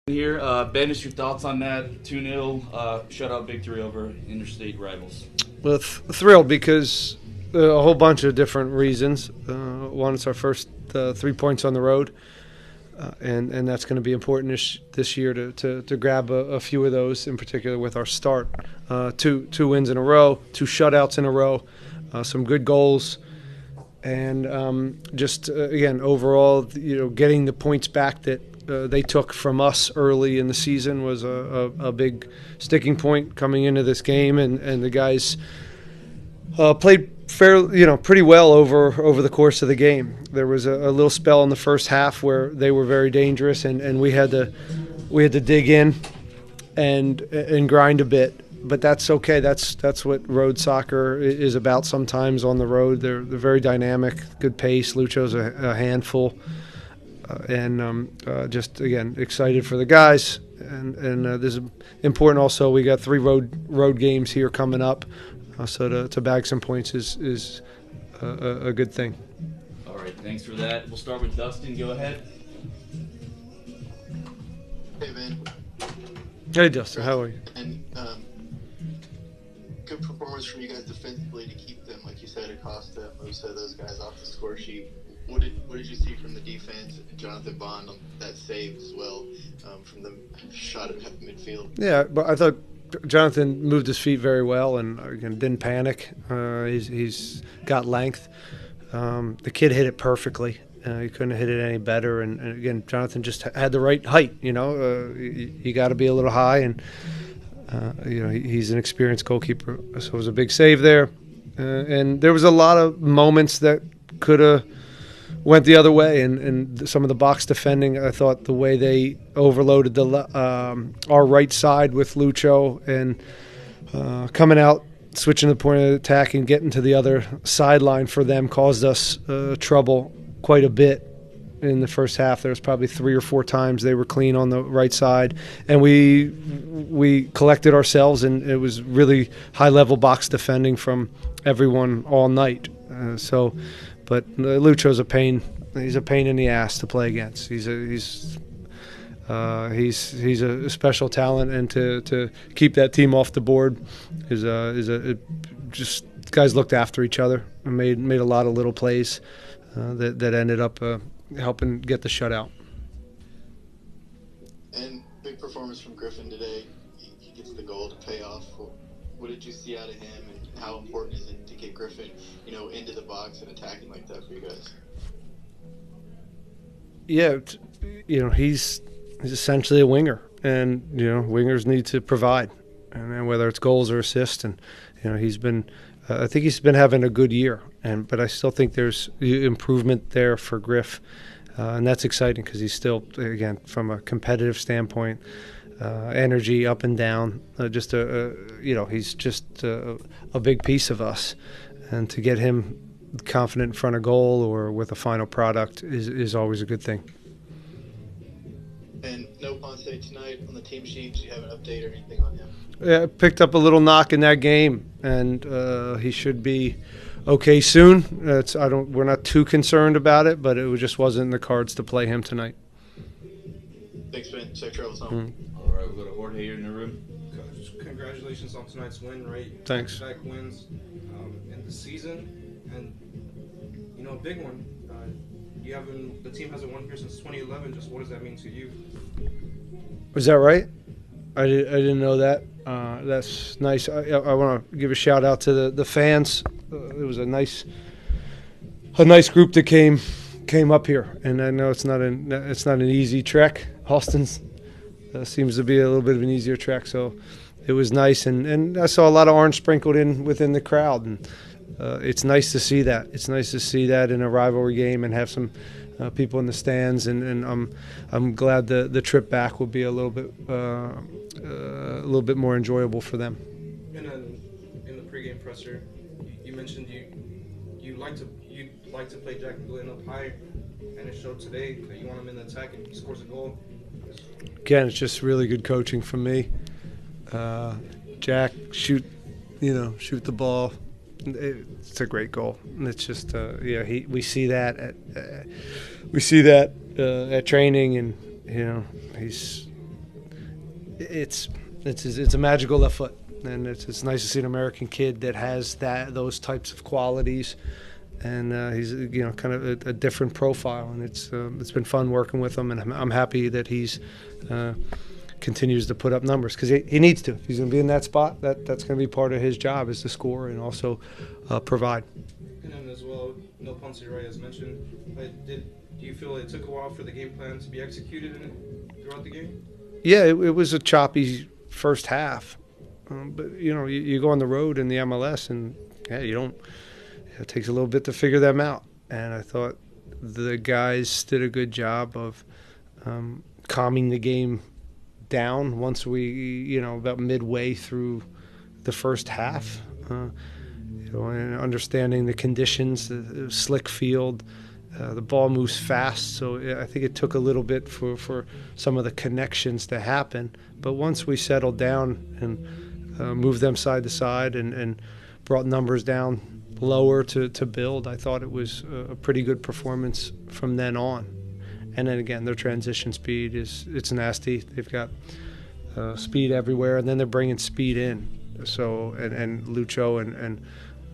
Here, Ben, just your thoughts on that 2-0 shutout victory over interstate rivals. Well, thrilled because a whole bunch of different reasons. One, it's our first 3 points on the road, and that's going to be important this year to grab a few of those, in particular with our start. Two wins in a row, 2 shutouts in a row, some good goals, and just again overall, getting the points back that they took from us early in the season was a big sticking point coming into this game, and the guys played pretty well over the course of the game. There was a little spell in the first half where they were very dangerous, and we had to dig in and grind a bit. But that's okay. That's what road soccer is about. Sometimes on the road, they're very dynamic, good pace. Lucho's a handful. And just again excited for the guys, and this is important. Also, we got 3 road games here coming up, so to bag some points is a good thing. All right, thanks for that. We'll start with Dustin. Go ahead. Hey, man. Hey, Dustin, how are you? And good performance from you guys defensively to keep them, like you said, Acosta, most of those guys off the score sheet. What did you see from the defense, Jonathan Bond, on that save as well, from the shot at midfield? Yeah, but I thought Jonathan moved his feet very well and again didn't panic. He's got length. The kid hit it perfectly. He couldn't have hit it any better. And again, Jonathan just had the right height. You got to be a little high, and he's an experienced goalkeeper. So it was a big save there. And there was a lot of moments that could have went the other way, and some of the box defending, I thought the way they overloaded our right side with Lucho and coming out, switching the point of attack and getting to the other sideline for them caused us trouble quite a bit in the first half. There was probably 3 or 4 times they were clean on the right side, and we collected ourselves, and it was really high-level box defending from everyone all night. But Lucho's a pain. He's a pain in the ass to play against. He's a special talent, and to keep that team off the board just guys looked after each other and made a lot of little plays that ended up helping get the shutout. And big performance from Griffin today. He gets the goal to pay off. What did you see out of him, and how important is it to get Griffin, into the box and attacking like that for you guys? Yeah, he's essentially a winger, and wingers need to provide, and whether it's goals or assists, and he's been. I think he's been having a good year, but I still think there's improvement there for Griff, and that's exciting because he's still, again, from a competitive standpoint. Energy up and down, he's just a big piece of us, and to get him confident in front of goal or with a final product is always a good thing. And no Ponce tonight on the team sheet. Do you have an update or anything on him? Yeah, picked up a little knock in that game, and he should be okay soon. We're not too concerned about it, but it just wasn't in the cards to play him tonight. Thanks, Ben. Safe travels home. All right, we'll go to Jorge here in the room. Coach, congratulations on tonight's win, right? Thanks. Back wins in the season, and a big one. The team hasn't won here since 2011. Just what does that mean to you? Was that right? I didn't know that. That's nice. I want to give a shout out to the fans. It was a nice group that came up here, and I know it's not an easy trek. Austin's seems to be a little bit of an easier trek, so it was nice, and I saw a lot of orange sprinkled in within the crowd, and it's nice to see that. It's nice to see that in a rivalry game and have some people in the stands, and I'm glad the trip back will be a little bit more enjoyable for them. And then in the pregame presser, you mentioned you like to play Jack Glenn up high, and it showed today that you want him in the attack, and he scores a goal. Again, it's just really good coaching from me. Jack, shoot the ball. It's a great goal. And it's just, we see that at training, and he's it's a magical left foot, and it's nice to see an American kid that has those types of qualities, and he's kind of a different profile, and it's been fun working with him, and I'm happy that he's continues to put up numbers because he needs to. If he's going to be in that spot, that's going to be part of his job is to score and also provide. And then as well, no Ponce Ray as mentioned. Do you feel it took a while for the game plan to be executed throughout the game? Yeah, it was a choppy first half, but you go on the road in the MLS and it takes a little bit to figure them out. And I thought the guys did a good job of calming the game down once we, about midway through the first half, and understanding the conditions, the slick field, the ball moves fast. So I think it took a little bit for some of the connections to happen. But once we settled down and moved them side to side and brought numbers down lower to build, I thought it was a pretty good performance from then on. And then again, their transition speed it's nasty. They've got speed everywhere, and then they're bringing speed in. So and Lucho and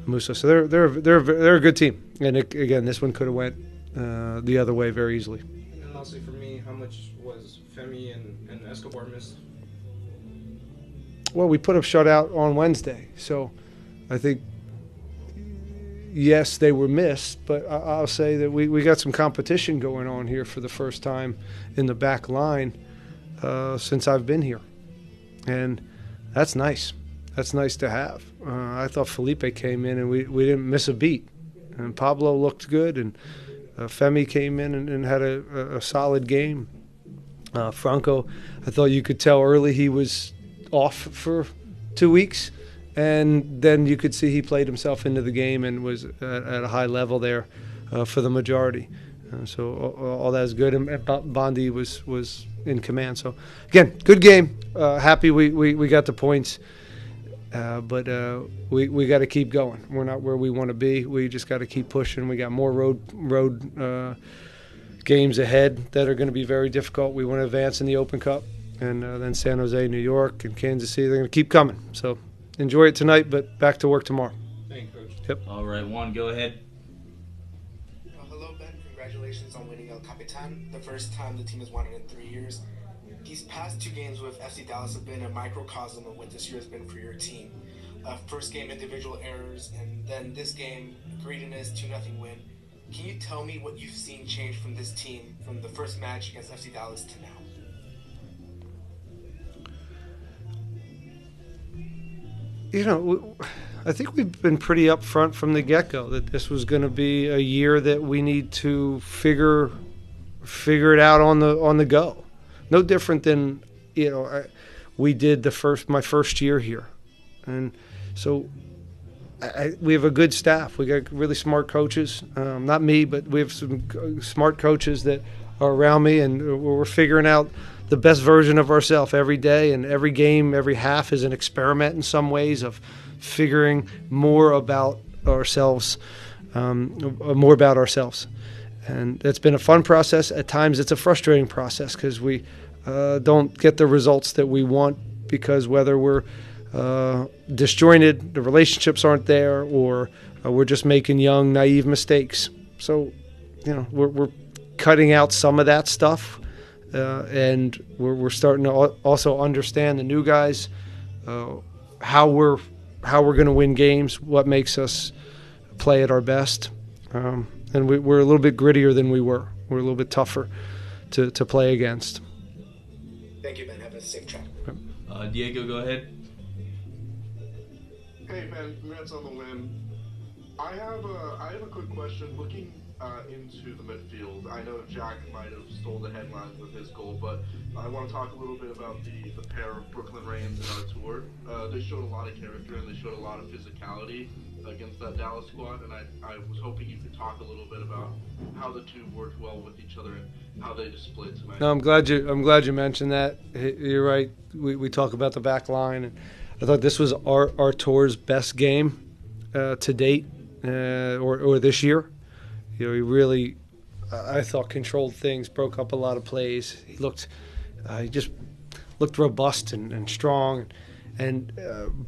Musa. So they're a good team. And again, this one could have went the other way very easily. And lastly, for me, how much was Femi and Escobar missed? Well, we put up shutout on Wednesday, so I think. Yes, they were missed, but I'll say that we got some competition going on here for the first time in the back line since I've been here. And that's nice. That's nice to have. I thought Felipe came in and we didn't miss a beat. And Pablo looked good, and Femi came in and had a solid game. Franco, I thought you could tell early he was off for 2 weeks. And then you could see he played himself into the game and was at a high level there for the majority. So all that is good. And Bondi was in command. So, again, good game. Happy we got the points. But we got to keep going. We're not where we want to be. We just got to keep pushing. We got more road games ahead that are going to be very difficult. We want to advance in the Open Cup. And then San Jose, New York, and Kansas City, they're going to keep coming. So enjoy it tonight, but back to work tomorrow. Thank you, Coach. Yep. All right, Juan, go ahead. Hello, Ben. Congratulations on winning El Capitan, the first time the team has won it in 3 years. These past 2 games with FC Dallas have been a microcosm of what this year has been for your team. First game, individual errors, and then this game, greediness, 2-0 win. Can you tell me what you've seen change from this team from the first match against FC Dallas to now? I think we've been pretty upfront from the get-go that this was going to be a year that we need to figure it out on the go. No different than we did my first year here, and so we have a good staff. We got really smart coaches. Not me, but we have some smart coaches that are around me, and we're figuring out the best version of ourselves every day, and every game, every half is an experiment in some ways of figuring more about ourselves, And it's been a fun process. At times it's a frustrating process because we don't get the results that we want because whether we're disjointed, the relationships aren't there, or we're just making young, naive mistakes. So, we're cutting out some of that stuff. And we're starting to also understand the new guys, how we're going to win games, what makes us play at our best, and we're a little bit grittier than we were. We're a little bit tougher to play against. Thank you, Ben. Have a safe trip. Diego, go ahead. Hey, Ben. Congrats on the win. I have a quick question. Looking into the midfield, I know Jack might have stole the headlines with his goal, but I want to talk a little bit about the pair of Brooklyn Rains and Artur. They showed a lot of character and they showed a lot of physicality against that Dallas squad, and I was hoping you could talk a little bit about how the two worked well with each other and how they displayed tonight. No, I'm glad you mentioned that. You're right. We talk about the back line, and I thought this was Artur's best game to date, or this year. He really, I thought, controlled things, broke up a lot of plays. He looked, he just looked robust and strong. And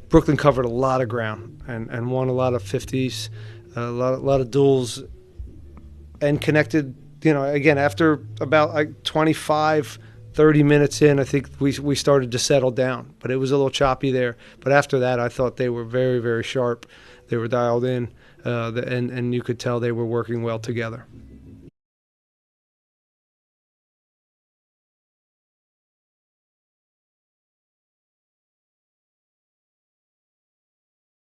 Brooklyn covered a lot of ground and won a lot of 50s, a lot of duels, and connected. Again, after about like 25, 30 minutes in, I think we started to settle down. But it was a little choppy there. But after that, I thought they were very, very sharp. They were dialed in, and you could tell they were working well together.